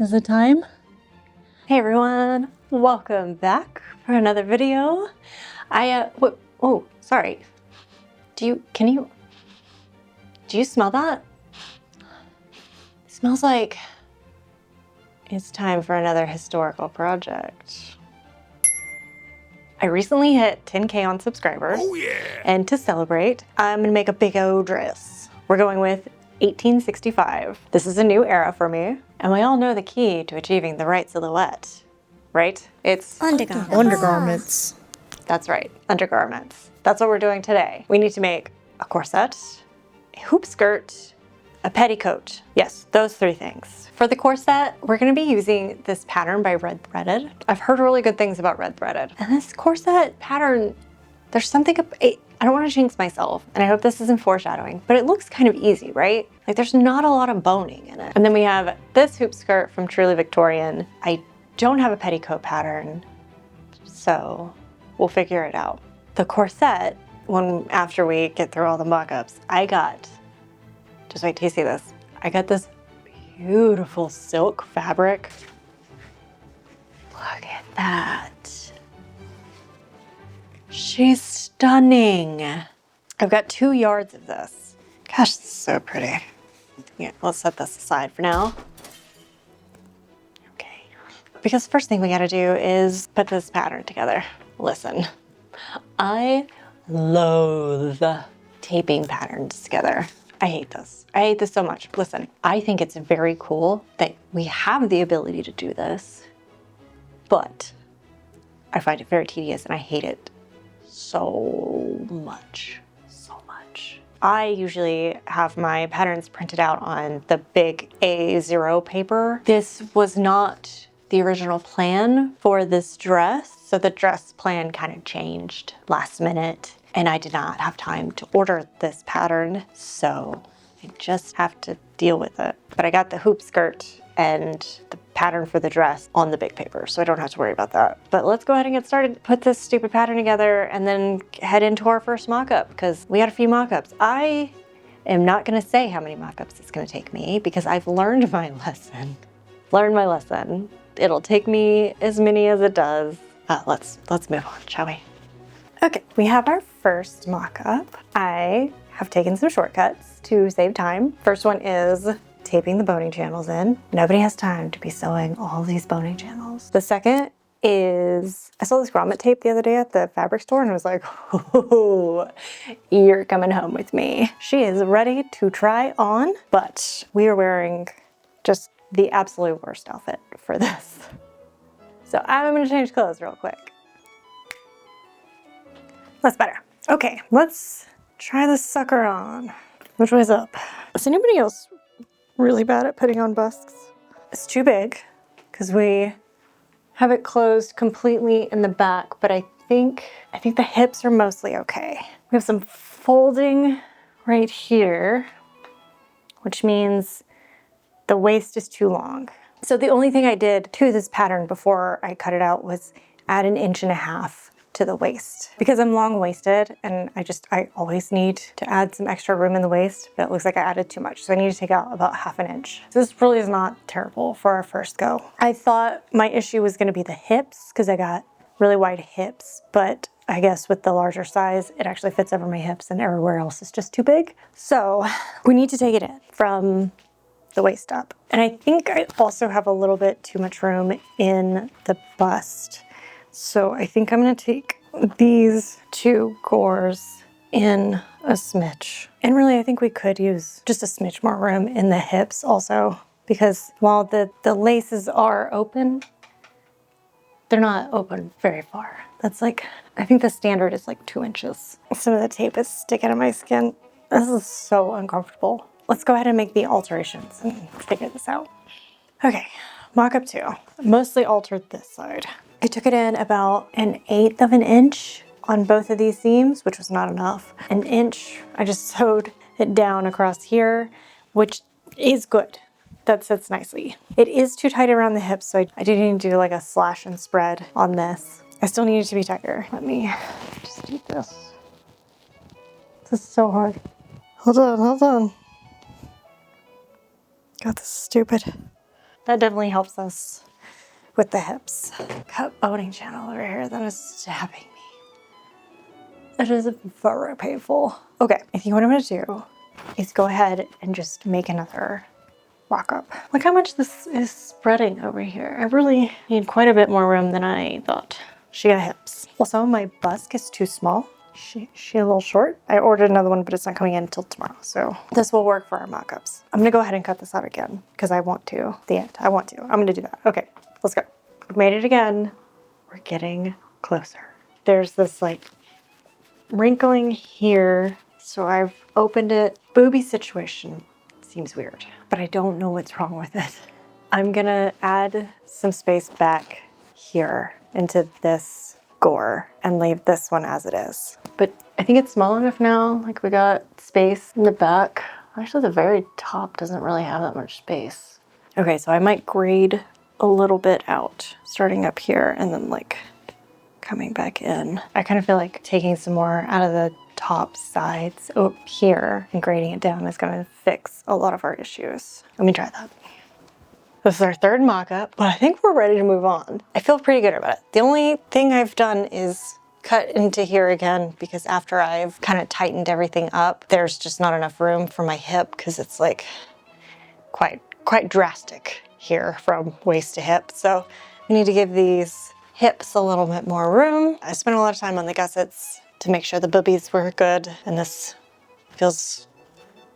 is the time. Hey everyone, welcome back for another video. Oh, sorry. Do you smell that? It smells like it's time for another historical project. I recently hit 10K on subscribers. Oh yeah! And to celebrate, I'm gonna make a big old dress. We're going with 1865. This is a new era for me, and we all know the key to achieving the right silhouette, right? It's Undergarments. That's right, undergarments. That's what we're doing today. We need to make a corset, a hoop skirt, a petticoat. Yes, those three things. For the corset, we're gonna be using this pattern by Red Threaded. I've heard really good things about Red Threaded. And this corset pattern, there's something, I don't want to jinx myself, and I hope this isn't foreshadowing, but it looks kind of easy, right? Like there's not a lot of boning in it. And then we have this hoop skirt from Truly Victorian. I don't have a petticoat pattern, so we'll figure it out. The corset, after we get through all the mock-ups, just wait till you see this. I got this beautiful silk fabric. Look at that. She's stunning. I've got 2 yards of this. Gosh, this is so pretty. Yeah, let's set this aside for now. Okay. Because the first thing we gotta do is put this pattern together. Listen, I loathe taping patterns together. I hate this. I hate this so much. Listen, I think it's very cool that we have the ability to do this, but I find it very tedious and I hate it so much. I usually have my patterns printed out on the big A0 paper. This was not the original plan for this dress, so the dress plan kind of changed last minute, and I did not have time to order this pattern, so I just have to deal with it. But I got the hoop skirt and the pattern for the dress on the big paper, so I don't have to worry about that. But let's go ahead and get started, put this stupid pattern together, and then head into our first mock-up, because we had a few mock-ups. I am not gonna say how many mock-ups it's gonna take me, because I've learned my lesson. It'll take me as many as it does. Let's move on, shall we? Okay, we have our first mock-up. I have taken some shortcuts to save time. First one is taping the boning channels in. Nobody has time to be sewing all these boning channels. The second is, I saw this grommet tape the other day at the fabric store and I was like, oh, you're coming home with me. She is ready to try on, but we are wearing just the absolute worst outfit for this. So I'm gonna change clothes real quick. That's better. Okay, let's try this sucker on. Which way's up? Is anybody else really bad at putting on busts? It's too big because we have it closed completely in the back, but I think the hips are mostly okay. We have some folding right here, which means the waist is too long. So the only thing I did to this pattern before I cut it out was add 1.5 inches to the waist. Because I'm long-waisted and I always need to add some extra room in the waist, but it looks like I added too much. So I need to take out about 1/2 inch. So this really is not terrible for our first go. I thought my issue was gonna be the hips because I got really wide hips, but I guess with the larger size, it actually fits over my hips and everywhere else is just too big. So we need to take it in from the waist up. And I think I also have a little bit too much room in the bust. So I think I'm gonna take these 2 gores in a smidge. And really, I think we could use just a smidge more room in the hips also, because while the laces are open, they're not open very far. That's like, I think the standard is like 2 inches. Some of the tape is sticking to my skin. This is so uncomfortable. Let's go ahead and make the alterations and figure this out. Okay, mock-up 2. Mostly altered this side. I took it in about 1/8 inch on both of these seams, which was not enough. 1 inch, I just sewed it down across here, which is good. That sits nicely. It is too tight around the hips, so I do need to do like a slash and spread on this. I still need it to be tighter. Let me just do this. This is so hard. Hold on. Got this stupid That definitely helps us with the hips. Cut boning channel over here, that is stabbing me. It is very painful. Okay, I think what I'm gonna do is go ahead and just make another walk-up. Look how much this is spreading over here. I really need quite a bit more room than I thought. She got hips. Also, my bust is too small. She a little short. I ordered another one, but it's not coming in until tomorrow. So this will work for our mock-ups. I'm gonna go ahead and cut this out again because I want to. The end. I want to. I'm gonna do that. Okay, let's go. We made it again. We're getting closer. There's this like wrinkling here. So I've opened it. Booby situation seems weird, but I don't know what's wrong with it. I'm gonna add some space back here into this gore and leave this one as it is. But I think it's small enough now. Like we got space in the back. Actually, the very top doesn't really have that much space. Okay, so I might grade a little bit out, starting up here and then like coming back in. I kind of feel like taking some more out of the top sides up here and grading it down is gonna fix a lot of our issues. Let me try that. This is our third mock-up, but I think we're ready to move on. I feel pretty good about it. The only thing I've done is cut into here again because after I've kind of tightened everything up, there's just not enough room for my hip because it's like quite drastic here from waist to hip. So we need to give these hips a little bit more room. I spent a lot of time on the gussets to make sure the boobies were good, and this feels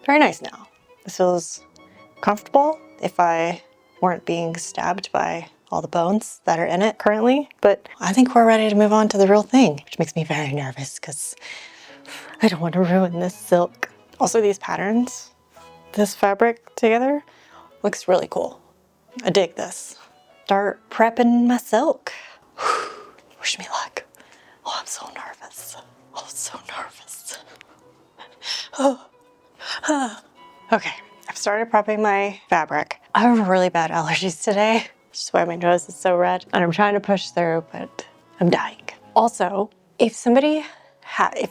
very nice now. This feels comfortable if I weren't being stabbed by all the bones that are in it currently. But I think we're ready to move on to the real thing, which makes me very nervous because I don't want to ruin this silk. Also, these patterns, this fabric together looks really cool. I dig this. Start prepping my silk. Wish me luck. Oh, I'm so nervous. Oh, so nervous. Okay, I've started prepping my fabric. I have really bad allergies today, which is why my nose is so red. And I'm trying to push through, but I'm dying. Also, if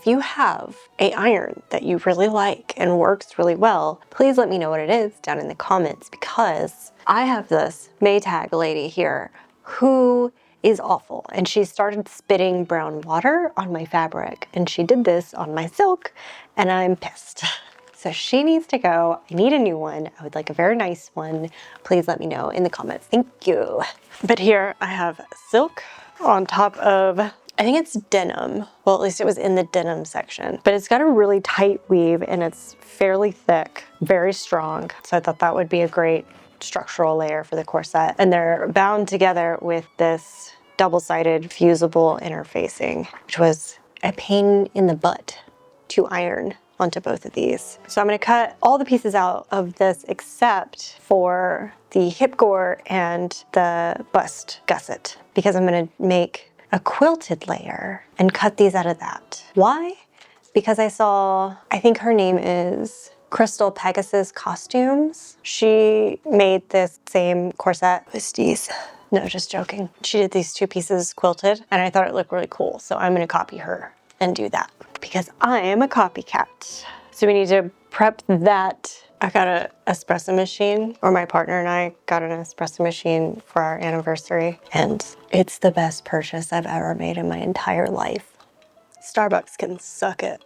you have an iron that you really like and works really well, please let me know what it is down in the comments, because I have this Maytag lady here who is awful, and she started spitting brown water on my fabric, and she did this on my silk, and I'm pissed. So she needs to go. I need a new one. I would like a very nice one. Please let me know in the comments. Thank you. But here I have silk on top of, I think it's denim. Well, at least it was in the denim section. But it's got a really tight weave and it's fairly thick, very strong. So I thought that would be a great structural layer for the corset. And they're bound together with this double-sided fusible interfacing, which was a pain in the butt to iron onto both of these. So I'm going to cut all the pieces out of this except for the hip gore and the bust gusset, because I'm going to make a quilted layer and cut these out of that. Why? Because I think her name is Crystal Pegasus Costumes. She made this same corset with these. No, just joking. She did these two pieces quilted and I thought it looked really cool. So I'm going to copy her and do that because I am a copycat. So we need to prep that. I got an espresso machine, or my partner and I got an espresso machine for our anniversary, and it's the best purchase I've ever made in my entire life. Starbucks can suck it.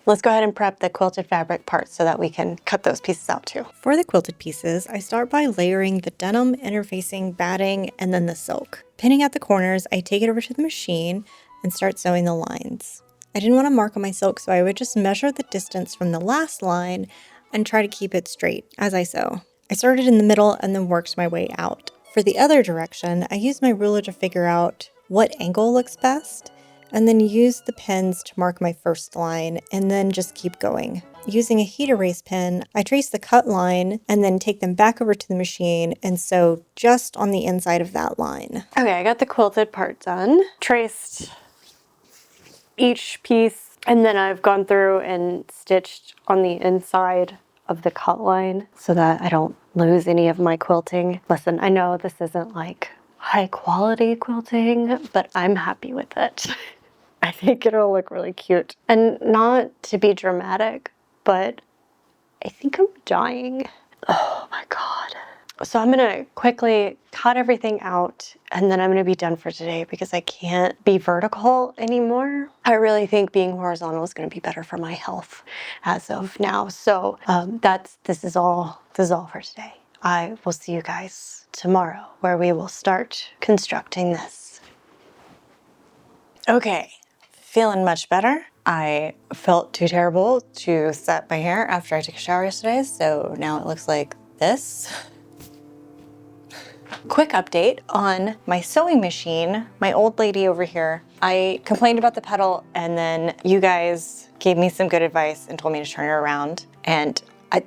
Let's go ahead and prep the quilted fabric part so that we can cut those pieces out too. For the quilted pieces, I start by layering the denim, interfacing, batting, and then the silk. Pinning at the corners, I take it over to the machine and start sewing the lines. I didn't want to mark on my silk, so I would just measure the distance from the last line and try to keep it straight as I sew. I started in the middle and then worked my way out. For the other direction, I used my ruler to figure out what angle looks best, and then use the pins to mark my first line and then just keep going. Using a heat erase pen, I trace the cut line and then take them back over to the machine and sew just on the inside of that line. Okay, I got the quilted part done. Traced each piece, and then I've gone through and stitched on the inside of the cut line so that I don't lose any of my quilting. Listen, I know this isn't like high quality quilting, but I'm happy with it. I think it'll look really cute. And not to be dramatic, but I think I'm dying. Oh my God. So I'm gonna quickly cut everything out and then I'm gonna be done for today because I can't be vertical anymore. I really think being horizontal is gonna be better for my health as of now. So this is all for today. I will see you guys tomorrow where we will start constructing this. Okay, feeling much better. I felt too terrible to set my hair after I took a shower yesterday, so now it looks like this. Quick update on my sewing machine. My old lady over here, I complained about the pedal and then you guys gave me some good advice and told me to turn it around. And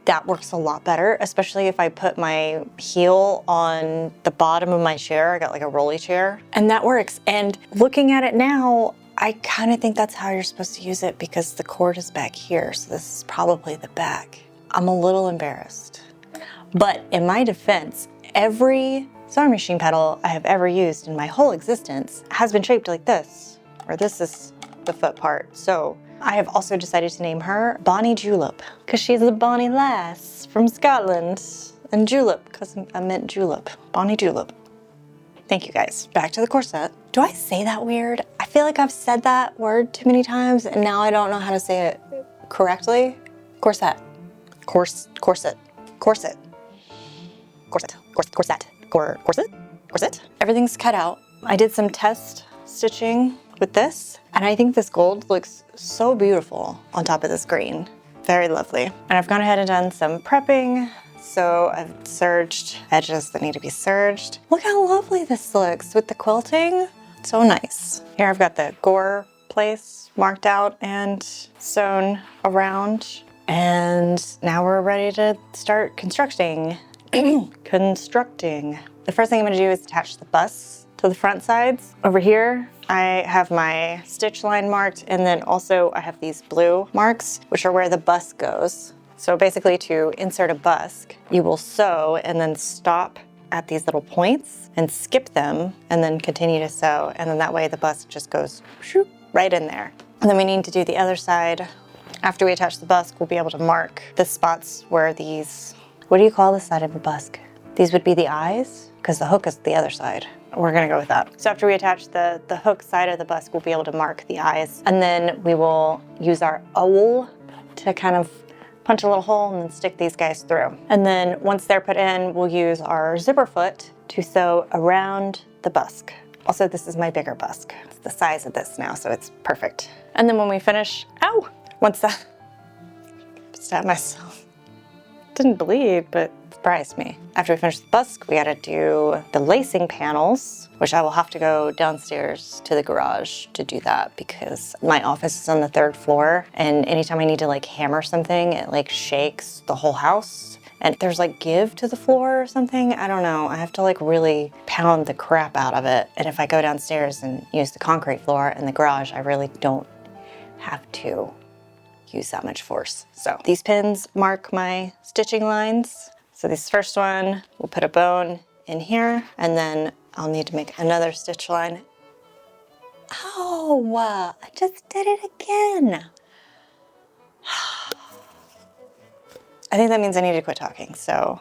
that works a lot better, especially if I put my heel on the bottom of my chair. I got like a rolly chair and that works. And looking at it now, I kind of think that's how you're supposed to use it because the cord is back here. So this is probably the back. I'm a little embarrassed. But in my defense, every sewing machine pedal I have ever used in my whole existence has been shaped like this, or this is the foot part. So I have also decided to name her Bonnie Julep, because she's a bonny lass from Scotland. And julep, because I meant julep. Bonnie Julep. Thank you guys. Back to the corset. Do I say that weird? I feel like I've said that word too many times and now I don't know how to say it correctly. Corset. Corset. Corset. Corset. Corset. Everything's cut out. I did some test stitching with this, and I think this gold looks so beautiful on top of this green. Very lovely. And I've gone ahead and done some prepping. So I've serged edges that need to be serged. Look how lovely this looks with the quilting. So nice. Here I've got the gore place marked out and sewn around. And now we're ready to start constructing. The first thing I'm gonna do is attach the bust to the front sides. Over here, I have my stitch line marked, and then also I have these blue marks, which are where the bust goes. So basically to insert a bust, you will sew and then stop at these little points and skip them and then continue to sew. And then that way the bust just goes right in there. And then we need to do the other side. After we attach the bust, we'll be able to mark the spots where these, what do you call the side of a bust? These would be the eyes, because the hook is the other side. We're gonna go with that. So after we attach the hook side of the bust, we'll be able to mark the eyes. And then we will use our awl to kind of punch a little hole and then stick these guys through. And then once they're put in, we'll use our zipper foot to sew around the busk. Also, this is my bigger busk. It's the size of this now, so it's perfect. And then when we finish, once that, stabbed myself. Didn't bleed, but surprised me. After we finish the busk, we gotta do the lacing panels, which I will have to go downstairs to the garage to do that because my office is on the 3rd floor, and anytime I need to like hammer something, it like shakes the whole house. And there's like give to the floor or something. I don't know. I have to like really pound the crap out of it. And if I go downstairs and use the concrete floor in the garage, I really don't have to use that much force. So these pins mark my stitching lines. So this first one, we'll put a bone in here, and then I'll need to make another stitch line. Oh, I just did it again. I think that means I need to quit talking, so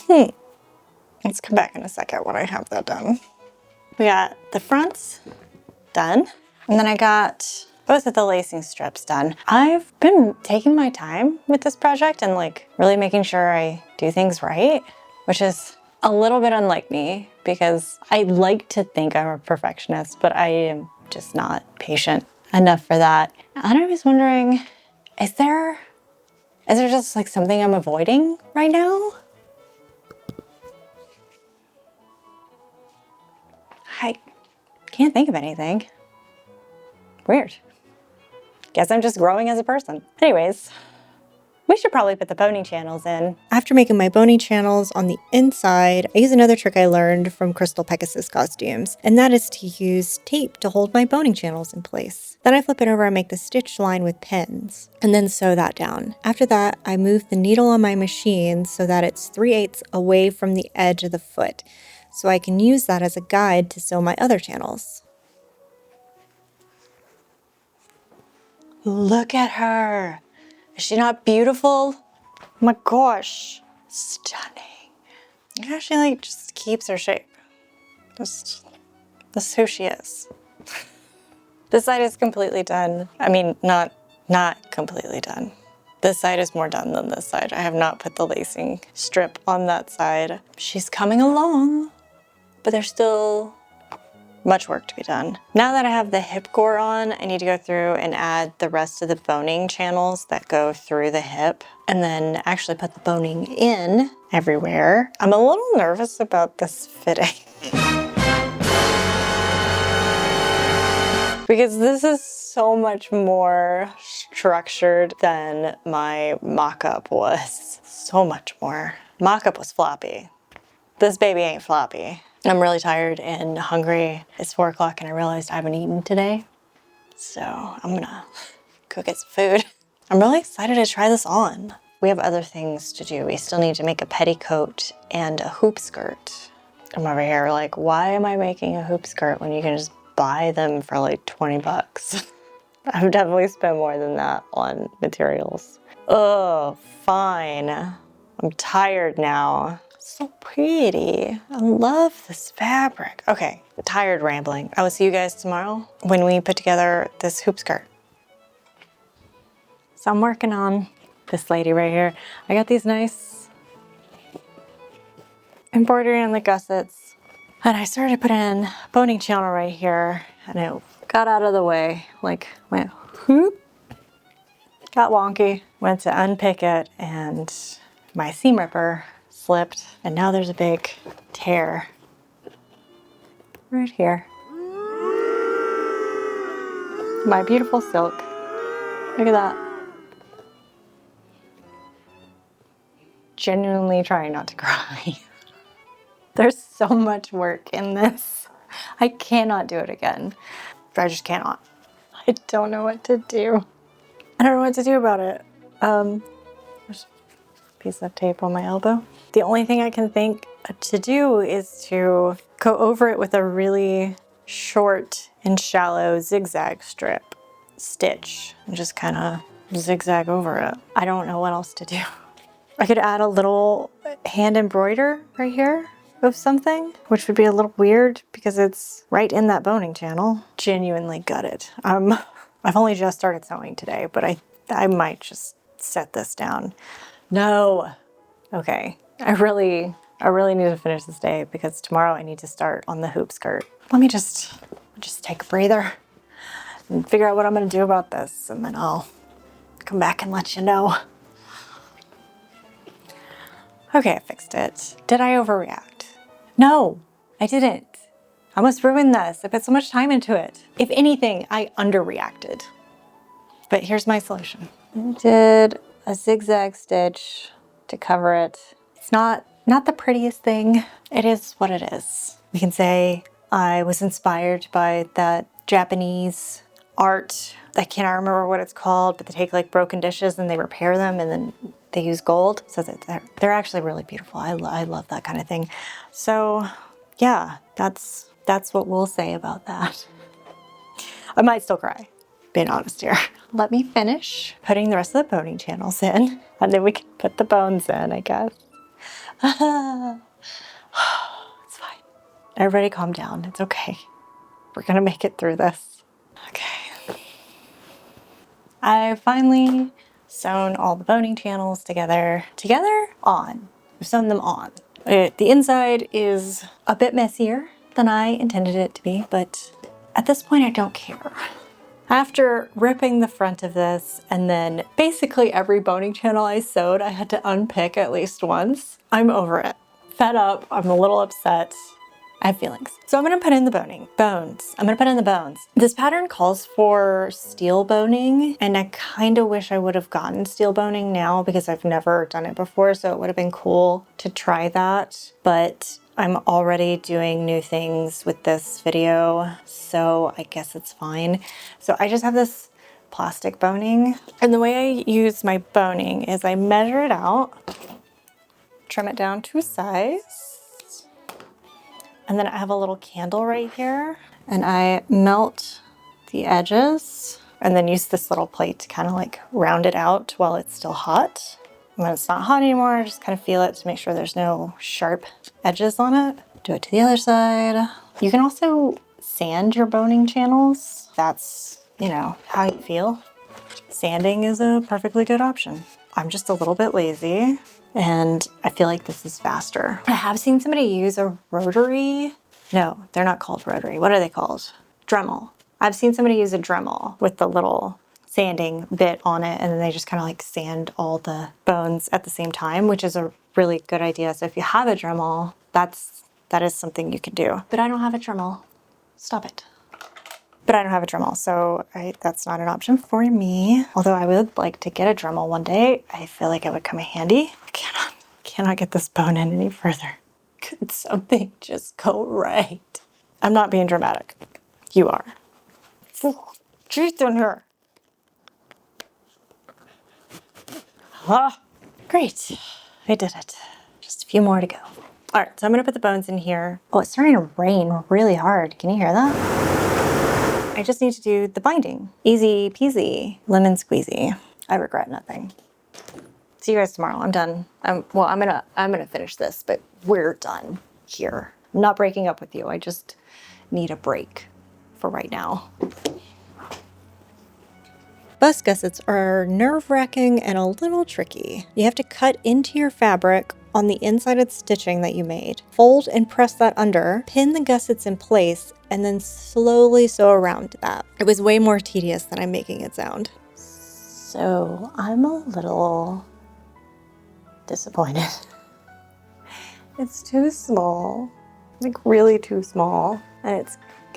let's come back in a second when I have that done. We got the fronts done, and then I got both of the lacing strips done. I've been taking my time with this project and like really making sure I do things right, which is a little bit unlike me because I like to think I'm a perfectionist, but I am just not patient enough for that. And I was wondering, is there just like something I'm avoiding right now? I can't think of anything. Weird. Guess I'm just growing as a person. Anyways, we should probably put the pony channels in. After making my bony channels on the inside, I use another trick I learned from Crystal Pegasus costumes, and that is to use tape to hold my boning channels in place. Then I flip it over and make the stitch line with pins, and then sew that down. After that, I move the needle on my machine so that it's 3/8 away from the edge of the foot, so I can use that as a guide to sew my other channels. Look at her. Is she not beautiful? Oh my gosh. Stunning. Yeah, she like just keeps her shape. Just, this is who she is. This side is completely done. I mean, not completely done. This side is more done than this side. I have not put the lacing strip on that side. She's coming along, but there's still much work to be done. Now that I have the hip gore on, I need to go through and add the rest of the boning channels that go through the hip and then actually put the boning in everywhere. I'm a little nervous about this fitting. Because this is so much more structured than my mock-up was. So much more. Mock-up was floppy. This baby ain't floppy. I'm really tired and hungry. It's 4 o'clock and I realized I haven't eaten today. So I'm gonna go get some food. I'm really excited to try this on. We have other things to do. We still need to make a petticoat and a hoop skirt. I'm over here like, why am I making a hoop skirt when you can just buy them for like 20 bucks? I've definitely spent more than that on materials. Oh, fine. I'm tired now. So pretty. I love this fabric. Okay, tired rambling. I will see you guys tomorrow when we put together this hoop skirt. So I'm working on this lady right here. I got these nice embroidery on the gussets. And I started to put in a boning channel right here and it got out of the way. Like went whoop, got wonky. Went to unpick it and my seam ripper slipped and now there's a big tear right here. My beautiful silk. Look at that. Genuinely trying not to cry. There's so much work in this. I cannot do it again. I just cannot. I don't know what to do. I don't know what to do about it. There's a piece of tape on my elbow. The only thing I can think to do is to go over it with a really short and shallow zigzag strip stitch and just kind of zigzag over it. I don't know what else to do. I could add a little hand embroider right here of something, which would be a little weird because it's right in that boning channel. Genuinely gutted. I've only just started sewing today, but I might just set this down. No. Okay. I really need to finish this day because tomorrow I need to start on the hoop skirt. Let me just take a breather and figure out what I'm gonna do about this, and then I'll come back and let you know. Okay, I fixed it. Did I overreact? No, I didn't. I almost ruined this. I put so much time into it. If anything, I underreacted. But here's my solution. I did a zigzag stitch to cover it. It's not the prettiest thing. It is what it is. We can say I was inspired by that Japanese art. I cannot remember what it's called, but they take like broken dishes and they repair them and then they use gold. So that they're actually really beautiful. I love that kind of thing. So yeah, that's what we'll say about that. I might still cry, being honest here. Let me finish putting the rest of the boning channels in and then we can put the bones in, I guess. It's fine. Everybody calm down. It's okay. We're gonna make it through this. Okay. I finally sewn all the boning channels together on. I've sewn them on. The inside is a bit messier than I intended it to be, but at this point I don't care. After ripping the front of this and then basically every boning channel I sewed I had to unpick at least once, I'm over it. Fed up, I'm a little upset. I have feelings. So I'm gonna put in the bones. I'm gonna put in the bones. This pattern calls for steel boning, and I kind of wish I would have gotten steel boning now because I've never done it before, so it would have been cool to try that. But I'm already doing new things with this video, so I guess it's fine. So I just have this plastic boning, and the way I use my boning is I measure it out, trim it down to a size, and then I have a little candle right here and I melt the edges and then use this little plate to kind of like round it out while it's still hot. When it's not hot anymore, just kind of feel it to make sure there's no sharp edges on it. Do it to the other side. You can also sand your boning channels. That's, you know, how you feel. Sanding is a perfectly good option. I'm just a little bit lazy and I feel like this is faster. I have seen somebody use a rotary. No, they're not called rotary. What are they called? Dremel. I've seen somebody use a Dremel with the little sanding bit on it, and then they just kind of like sand all the bones at the same time, which is a really good idea. So if you have a Dremel, that is something you can do. But I don't have a Dremel. Stop it. But I don't have a Dremel, so that's not an option for me. Although I would like to get a Dremel one day. I feel like it would come in handy. I cannot get this bone in any further. Could something just go right? I'm not being dramatic. You are. Teeth in here. Ah, great. I did it. Just a few more to go. All right, so I'm gonna put the bones in here. Oh, it's starting to rain really hard. Can you hear that? I just need to do the binding. Easy peasy, lemon squeezy. I regret nothing. See you guys tomorrow. I'm done. I'm gonna finish this, but we're done here. I'm not breaking up with you. I just need a break for right now. Bust gussets are nerve-wracking and a little tricky. You have to cut into your fabric on the inside of the stitching that you made. Fold and press that under, pin the gussets in place, and then slowly sew around that. It was way more tedious than I'm making it sound. So I'm a little disappointed. It's too small, like really too small. And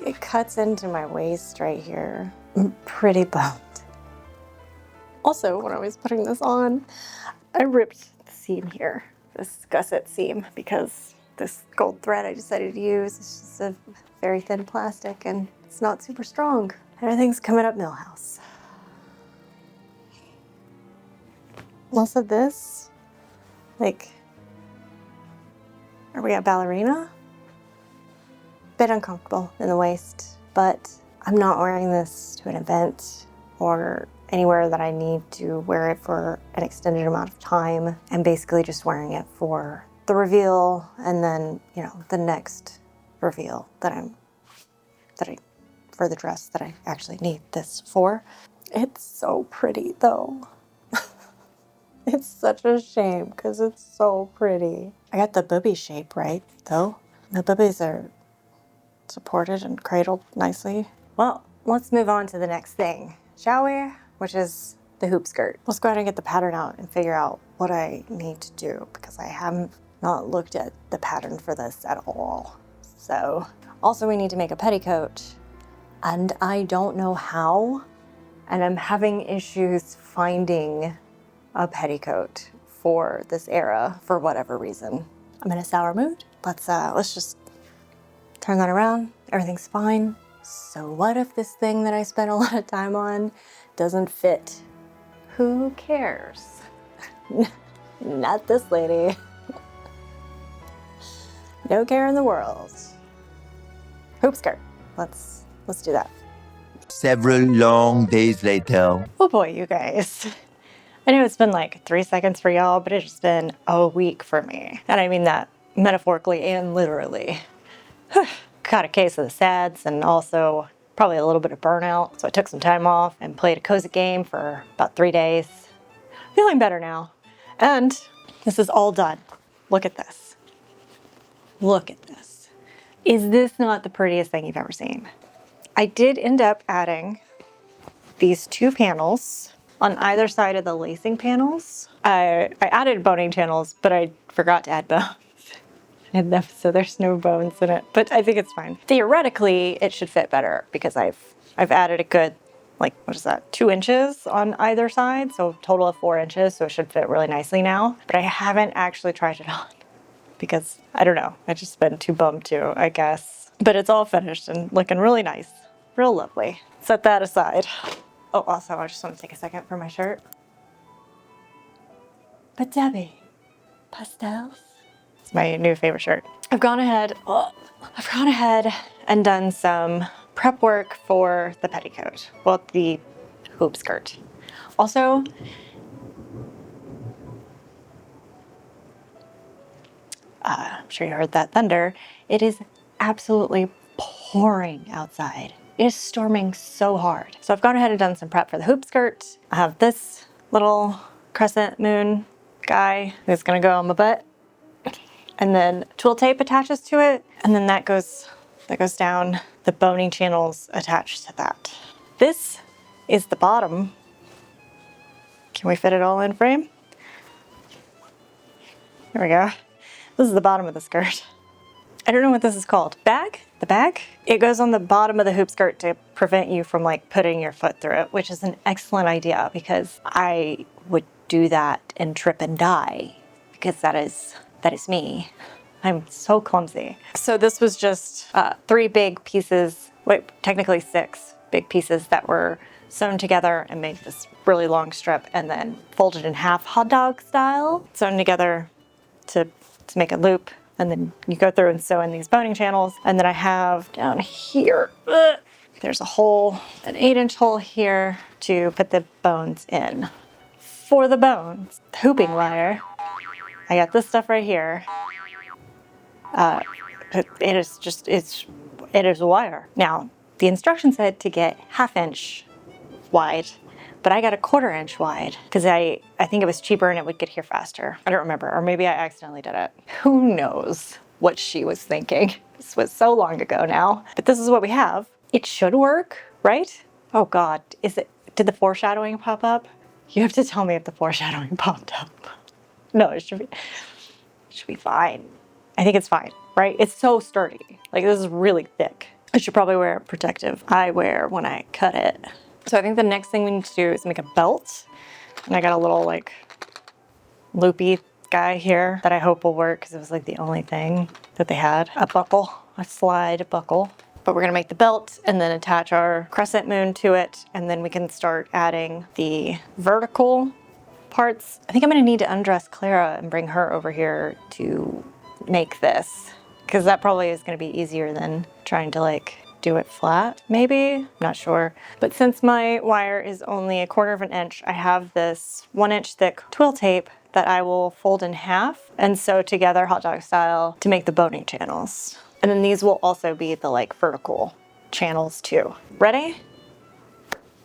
it cuts into my waist right here. I'm pretty bummed. Also, when I was putting this on, I ripped the seam here, this gusset seam, because this gold thread I decided to use is just a very thin plastic and it's not super strong. Everything's coming up Millhouse. Also this, like, are we at ballerina? Bit uncomfortable in the waist, but I'm not wearing this to an event or anywhere that I need to wear it for an extended amount of time. I'm basically just wearing it for the reveal and then, you know, the next reveal for the dress that I actually need this for. It's so pretty though. It's such a shame because it's so pretty. I got the booby shape right though. The boobies are supported and cradled nicely. Well, let's move on to the next thing, shall we? Which is the hoop skirt. Let's go ahead and get the pattern out and figure out what I need to do because I have not looked at the pattern for this at all. So, also we need to make a petticoat and I don't know how, and I'm having issues finding a petticoat for this era for whatever reason. I'm in a sour mood. Let's just turn that around. Everything's fine. So what if this thing that I spent a lot of time on doesn't fit? Who cares? Not this lady. No care in the world. Hoop skirt. Let's do that. Several long days later. Oh boy, you guys. I know it's been like 3 seconds for y'all, but it's just been a week for me. And I mean that metaphorically and literally. Caught a case of the SADS and also probably a little bit of burnout. So I took some time off and played a cozy game for about 3 days. Feeling better now. And this is all done. Look at this. Look at this. Is this not the prettiest thing you've ever seen? I did end up adding these 2 panels on either side of the lacing panels. I added boning channels, but I forgot to add bones. So there's no bones in it, but I think it's fine. Theoretically, it should fit better because I've added a good, like, what is that, 2 inches on either side, so total of 4 inches, so it should fit really nicely now. But I haven't actually tried it on because, I don't know, I've just been too bummed to, I guess. But it's all finished and looking really nice, real lovely. Set that aside. Oh, also, I just want to take a second for my shirt. But Debbie, pastels? It's my new favorite shirt. I've gone ahead and done some prep work for the petticoat. Well, the hoop skirt. Also, I'm sure you heard that thunder. It is absolutely pouring outside. It is storming so hard. So I've gone ahead and done some prep for the hoop skirt. I have this little crescent moon guy that's gonna go on my butt. And then twill tape attaches to it. And then that goes down. The boning channels attached to that. This is the bottom. Can we fit it all in frame? There we go. This is the bottom of the skirt. I don't know what this is called. Bag? The bag? It goes on the bottom of the hoop skirt to prevent you from like putting your foot through it, which is an excellent idea because I would do that and trip and die because that is me. I'm so clumsy. So this was just 3 big pieces, wait, technically 6 big pieces that were sewn together and made this really long strip and then folded in half hot dog style, sewn together to make a loop. And then you go through and sew in these boning channels. And then I have down here, there's a hole, an 8-inch hole here to put the bones in. For the bones, the hooping wire, I got this stuff right here. It is wire. Now, the instruction said to get 1/2 inch wide, but I got a 1/4 inch wide because I think it was cheaper and it would get here faster. I don't remember, or maybe I accidentally did it. Who knows what she was thinking? This was so long ago now, but this is what we have. It should work, right? Oh God, did the foreshadowing pop up? You have to tell me if the foreshadowing popped up. No, it should be fine. I think it's fine, right? It's so sturdy. Like this is really thick. I should probably wear protective eyewear when I cut it. So I think the next thing we need to do is make a belt. And I got a little like loopy guy here that I hope will work because it was like the only thing that they had. A buckle, a slide buckle. But we're gonna make the belt and then attach our crescent moon to it. And then we can start adding the vertical parts. I think I'm gonna need to undress Clara and bring her over here to make this because that probably is gonna be easier than trying to like do it flat, maybe, not sure. But since my wire is only 1/4 inch, I have this 1-inch thick twill tape that I will fold in half and sew together hot dog style to make the boning channels. And then these will also be the like vertical channels too. Ready?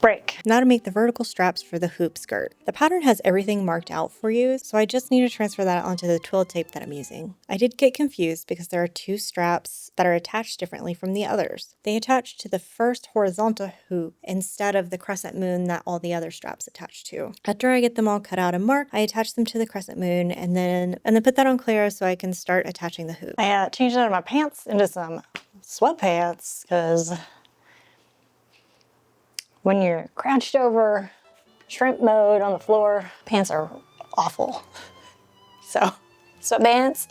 Break. Now to make the vertical straps for the hoop skirt. The pattern has everything marked out for you, so I just need to transfer that onto the twill tape that I'm using. I did get confused because there are 2 straps that are attached differently from the others. They attach to the first horizontal hoop instead of the crescent moon that all the other straps attach to. After I get them all cut out and marked, I attach them to the crescent moon and then put that on Clara so I can start attaching the hoop. I changed out of my pants into some sweatpants because when you're crouched over, shrimp mode on the floor, pants are awful. So, sweatpants,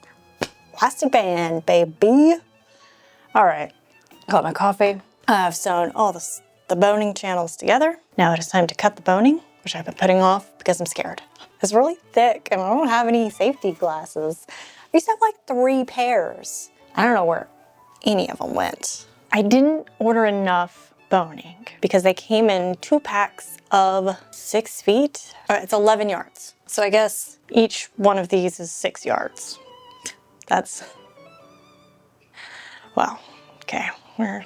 plastic band, baby. All right, got my coffee. I've sewn all the boning channels together. Now it is time to cut the boning, which I've been putting off because I'm scared. It's really thick and I don't have any safety glasses. I used to have like 3 pairs. I don't know where any of them went. I didn't order enough boning because they came in 2 packs of 6 feet. It's 11 yards. So I guess each one of these is 6 yards. That's, wow, okay. We're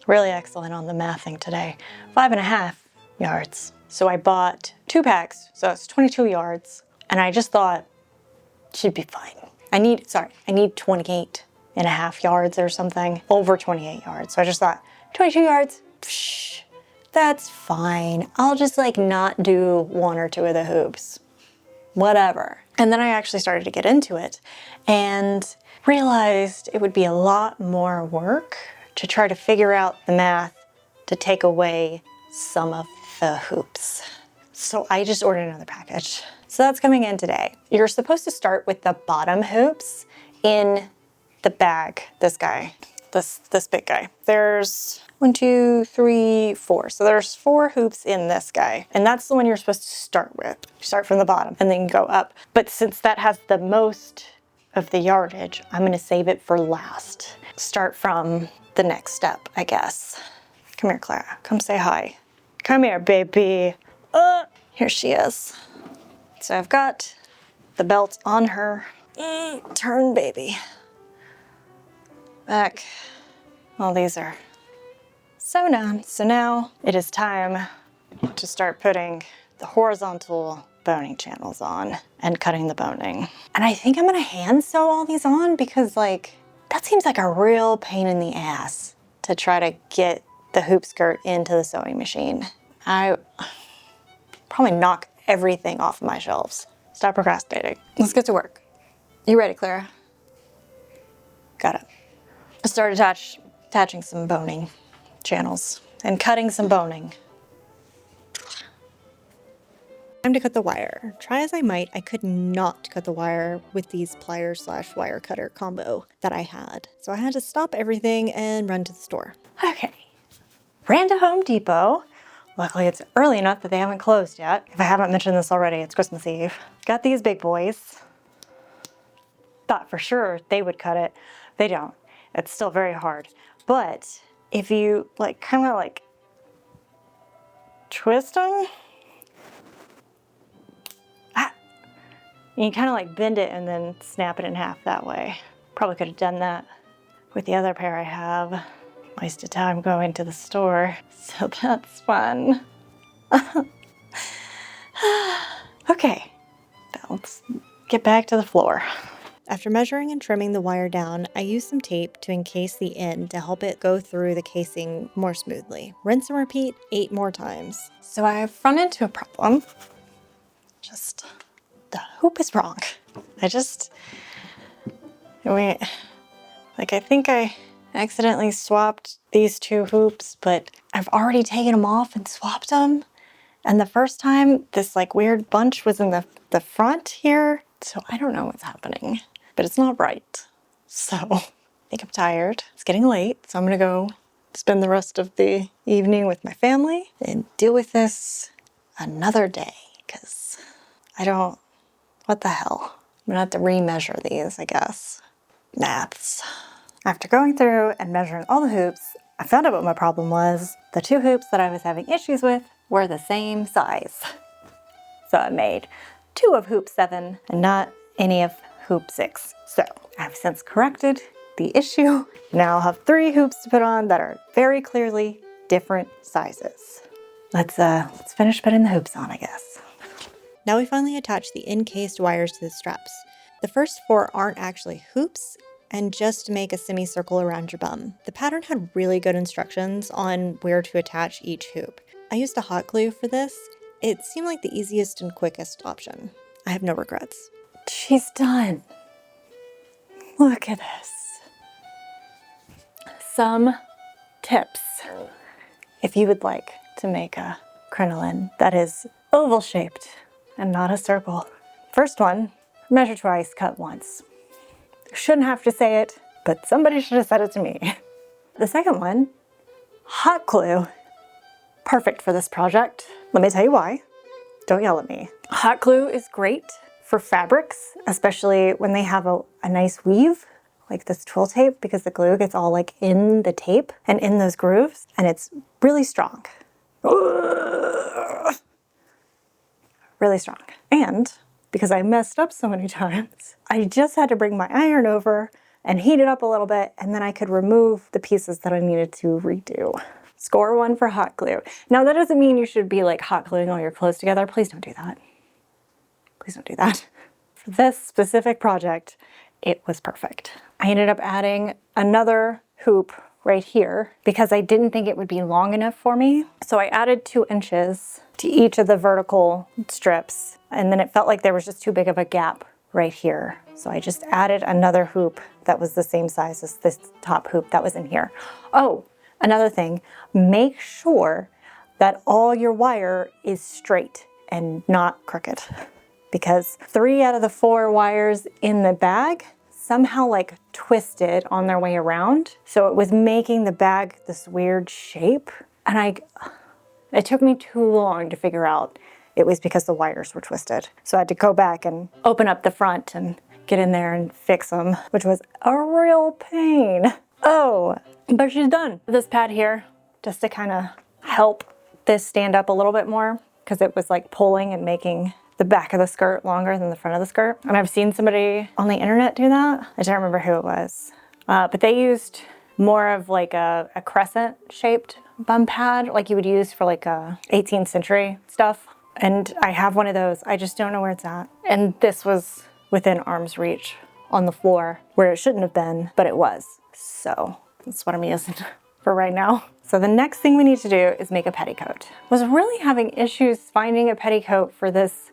really excellent on the mathing today. 5.5 yards. So I bought 2 packs, so it's 22 yards. And I just thought, should be fine. I need 28.5 yards or something, over 28 yards. So I just thought, 22 yards, psh, that's fine. I'll just like not do 1 or 2 of the hoops, whatever. And then I actually started to get into it and realized it would be a lot more work to try to figure out the math to take away some of the hoops. So I just ordered another package. So that's coming in today. You're supposed to start with the bottom hoops in the bag, this guy, this big guy. There's 1, 2, 3, 4. So there's 4 hoops in this guy. And that's the one you're supposed to start with. You start from the bottom and then go up. But since that has the most of the yardage, I'm gonna save it for last. Start from the next step, I guess. Come here, Clara, come say hi. Come here, baby. Here she is. So I've got the belt on her. Turn, baby. Back. All these are sewn on. So now it is time to start putting the horizontal boning channels on and cutting the boning. And I think I'm gonna hand sew all these on because like, that seems like a real pain in the ass to try to get the hoop skirt into the sewing machine. I probably knock everything off of my shelves. Stop procrastinating. Let's get to work. You ready, Clara? Got it. I started attaching some boning channels and cutting some boning. Time to cut the wire. Try as I might, I could not cut the wire with these pliers/wire cutter combo that I had. So I had to stop everything and run to the store. Okay. Ran to Home Depot. Luckily it's early enough that they haven't closed yet. If I haven't mentioned this already, it's Christmas Eve. Got these big boys. Thought for sure they would cut it. They don't. It's still very hard. But if you like kind of like twist them, you kind of like bend it and then snap it in half that way. Probably could have done that with the other pair I have. Wasted time going to the store, so that's fun. Okay, now let's get back to the floor. After measuring and trimming the wire down, I used some tape to encase the end to help it go through the casing more smoothly. Rinse and repeat 8 more times. So I've run into a problem. Just, the hoop is wrong. I think I accidentally swapped these 2 hoops, but I've already taken them off and swapped them. And the first time, this like weird bunch was in the front here. So I don't know what's happening, but it's not right. So I think I'm tired. It's getting late, so I'm gonna go spend the rest of the evening with my family and deal with this another day, because what the hell? I'm gonna have to remeasure these, I guess. Maths. After going through and measuring all the hoops, I found out what my problem was. The 2 hoops that I was having issues with were the same size. So I made 2 of hoop 7 and not any of hoop 6. So I've since corrected the issue. Now I'll have 3 hoops to put on that are very clearly different sizes. Let's finish putting the hoops on, I guess. Now we finally attach the encased wires to the straps. The first 4 aren't actually hoops, and just make a semicircle around your bum. The pattern had really good instructions on where to attach each hoop. I used a hot glue for this. It seemed like the easiest and quickest option. I have no regrets. She's done. Look at this. Some tips if you would like to make a crinoline that is oval shaped and not a circle. First one, measure twice, cut once. Shouldn't have to say it, but somebody should have said it to me. The second one, hot glue. Perfect for this project. Let me tell you why. Don't yell at me. Hot glue is great for fabrics, especially when they have a nice weave, like this twill tape, because the glue gets all like in the tape and in those grooves, and it's really strong. Really strong. And because I messed up so many times, I just had to bring my iron over and heat it up a little bit, and then I could remove the pieces that I needed to redo. Score 1 for hot glue. Now that doesn't mean you should be like hot gluing all your clothes together. Please don't do that. Please don't do that. For this specific project, it was perfect. I ended up adding another hoop right here because I didn't think it would be long enough for me. So I added 2 inches to each of the vertical strips, and then it felt like there was just too big of a gap right here. So I just added another hoop that was the same size as this top hoop that was in here. Oh, another thing, make sure that all your wire is straight and not crooked, because 3 out of the 4 wires in the bag somehow like twisted on their way around. So it was making the bag this weird shape, and it took me too long to figure out it was because the wires were twisted. So I had to go back and open up the front and get in there and fix them, which was a real pain. Oh, but she's done. This pad here, just to kind of help this stand up a little bit more, because it was like pulling and making the back of the skirt longer than the front of the skirt. And I've seen somebody on the internet do that. I don't remember who it was. But they used more of like a crescent shaped bum pad like you would use for like a 18th century stuff. And I have one of those. I just don't know where it's at. And this was within arm's reach on the floor where it shouldn't have been, but it was. So that's what I'm using for right now. So the next thing we need to do is make a petticoat. I was really having issues finding a petticoat for this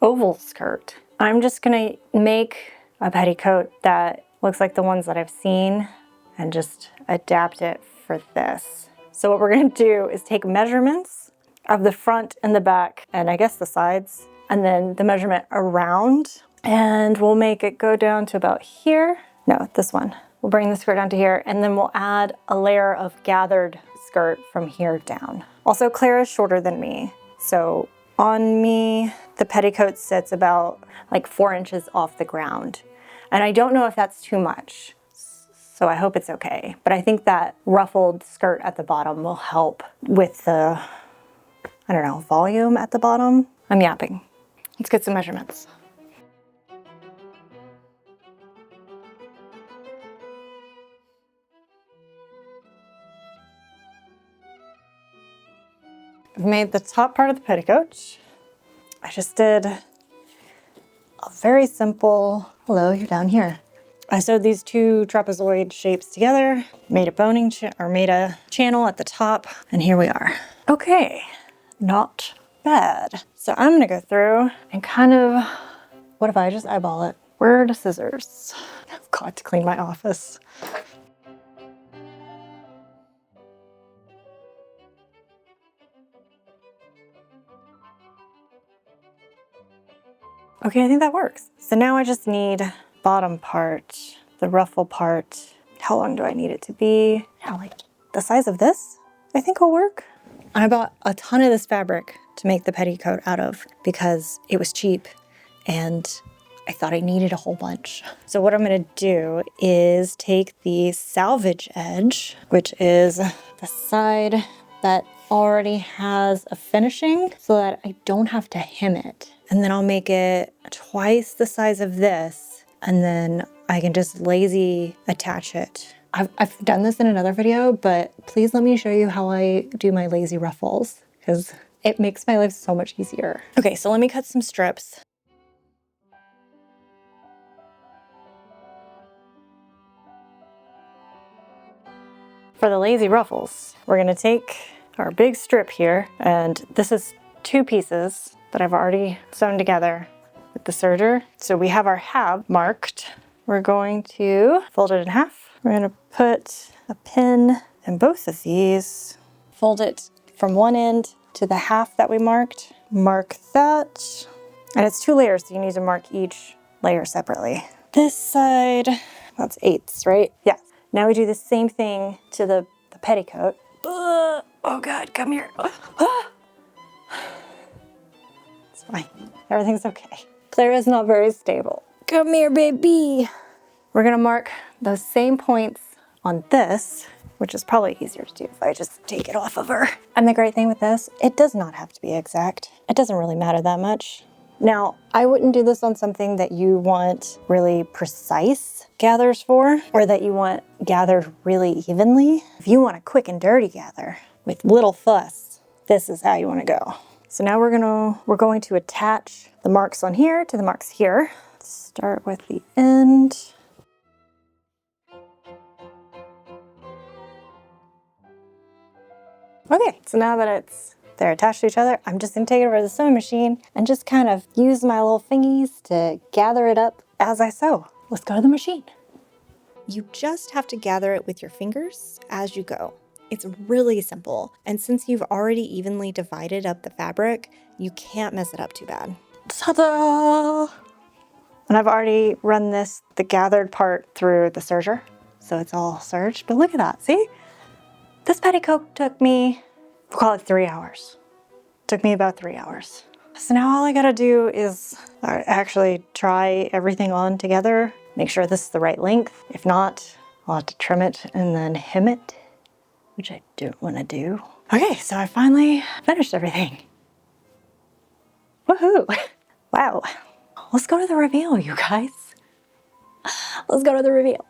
oval skirt. I'm just gonna make a petticoat that looks like the ones that I've seen and just adapt it for this. So what we're gonna do is take measurements of the front and the back, and I guess the sides, and then the measurement around, and we'll make it go down to about here. No, this one. We'll bring the skirt down to here, and then we'll add a layer of gathered skirt from here down. Also, Claire is shorter than me, so on me, the petticoat sits about like 4 inches off the ground. And I don't know if that's too much, so I hope it's okay. But I think that ruffled skirt at the bottom will help with the, I don't know, volume at the bottom. I'm yapping. Let's get some measurements. I've made the top part of the petticoat. I just did a very simple, hello, you're down here. I sewed these two trapezoid shapes together, made a channel at the top, and here we are. Okay, not bad. So I'm gonna go through and kind of, what if I just eyeball it? Where are the scissors? I've got to clean my office. Okay, I think that works. So now I just need bottom part, the ruffle part. How long do I need it to be? Yeah, like the size of this, I think will work. I bought a ton of this fabric to make the petticoat out of because it was cheap and I thought I needed a whole bunch. So what I'm gonna do is take the salvage edge, which is the side that already has a finishing so that I don't have to hem it. And then I'll make it twice the size of this, and then I can just lazy attach it. I've done this in another video, but please let me show you how I do my lazy ruffles because it makes my life so much easier. Okay, so let me cut some strips. For the lazy ruffles, we're gonna take our big strip here, and this is 2 pieces that I've already sewn together with the serger. So we have our half marked. We're going to fold it in half. We're gonna put a pin in both of these, fold it from one end to the half that we marked. Mark that. And it's 2 layers, so you need to mark each layer separately. This side, that's 1/8, right? Yeah. Now we do the same thing to the petticoat. Oh God, come here. It's fine. Everything's okay. Claire is not very stable. Come here, baby. We're gonna mark those same points on this, which is probably easier to do if I just take it off of her. And the great thing with this, it does not have to be exact. It doesn't really matter that much. Now, I wouldn't do this on something that you want really precise gathers for, or that you want gathered really evenly. If you want a quick and dirty gather with little fuss, this is how you want to go. So now we're going to attach the marks on here to the marks here. Start with the end. Okay, so now that they're attached to each other, I'm just gonna take it over to the sewing machine and just kind of use my little fingies to gather it up as I sew. Let's go to the machine. You just have to gather it with your fingers as you go. It's really simple, and since you've already evenly divided up the fabric, you can't mess it up too bad. Ta-da! And I've already run the gathered part through the serger, so it's all serged. But look at that, see? This petticoat took me, we'll call it 3 hours. Took me about 3 hours. So now all I gotta do is actually try everything on together, make sure this is the right length. If not, I'll have to trim it and then hem it, which I don't wanna do. Okay, so I finally finished everything. Woohoo! Wow. Let's go to the reveal, you guys. Let's go to the reveal.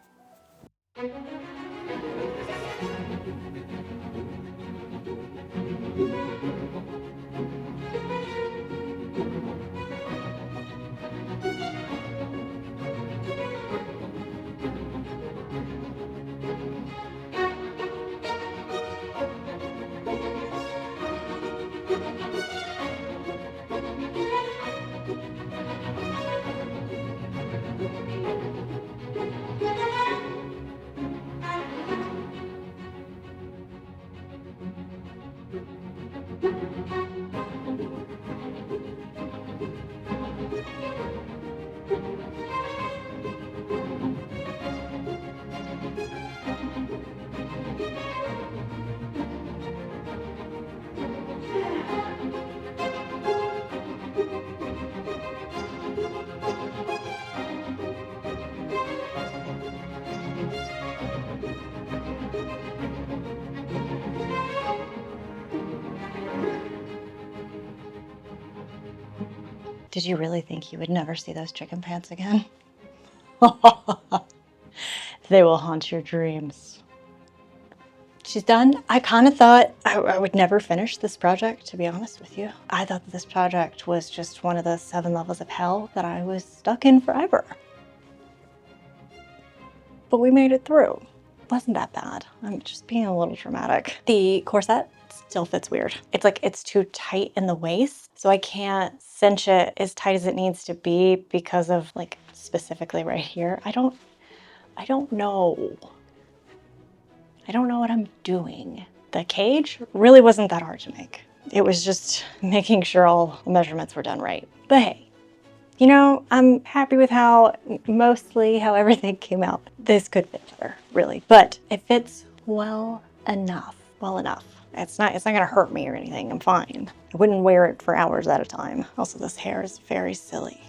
Did you really think you would never see those chicken pants again? They will haunt your dreams. She's done. I kind of thought I would never finish this project, to be honest with you. I thought that this project was just one of the 7 levels of hell that I was stuck in forever. But we made it through. Wasn't that bad. I'm just being a little dramatic. The corset still fits weird. It's like it's too tight in the waist, so I can't cinch it as tight as it needs to be because of like specifically right here. I don't know. I don't know what I'm doing. The cage really wasn't that hard to make. It was just making sure all the measurements were done right. But hey, you know, I'm happy with mostly how everything came out. This could fit better, really, but it fits well enough. It's not gonna hurt me or anything, I'm fine. I wouldn't wear it for hours at a time. Also, this hair is very silly.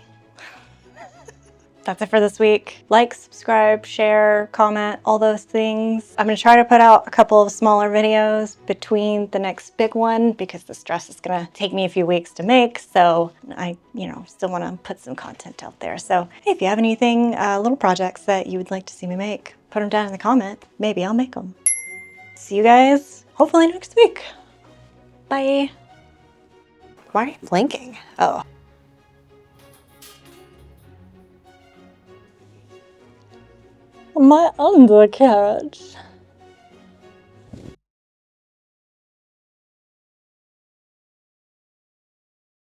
That's it for this week. Like, subscribe, share, comment, all those things. I'm gonna try to put out a couple of smaller videos between the next big one because this dress is gonna take me a few weeks to make. So I, still wanna put some content out there. So hey, if you have anything, little projects that you would like to see me make, put them down in the comment. Maybe I'll make them. See you guys hopefully next week. Bye. Why are you blinking? Oh. My undercarriage.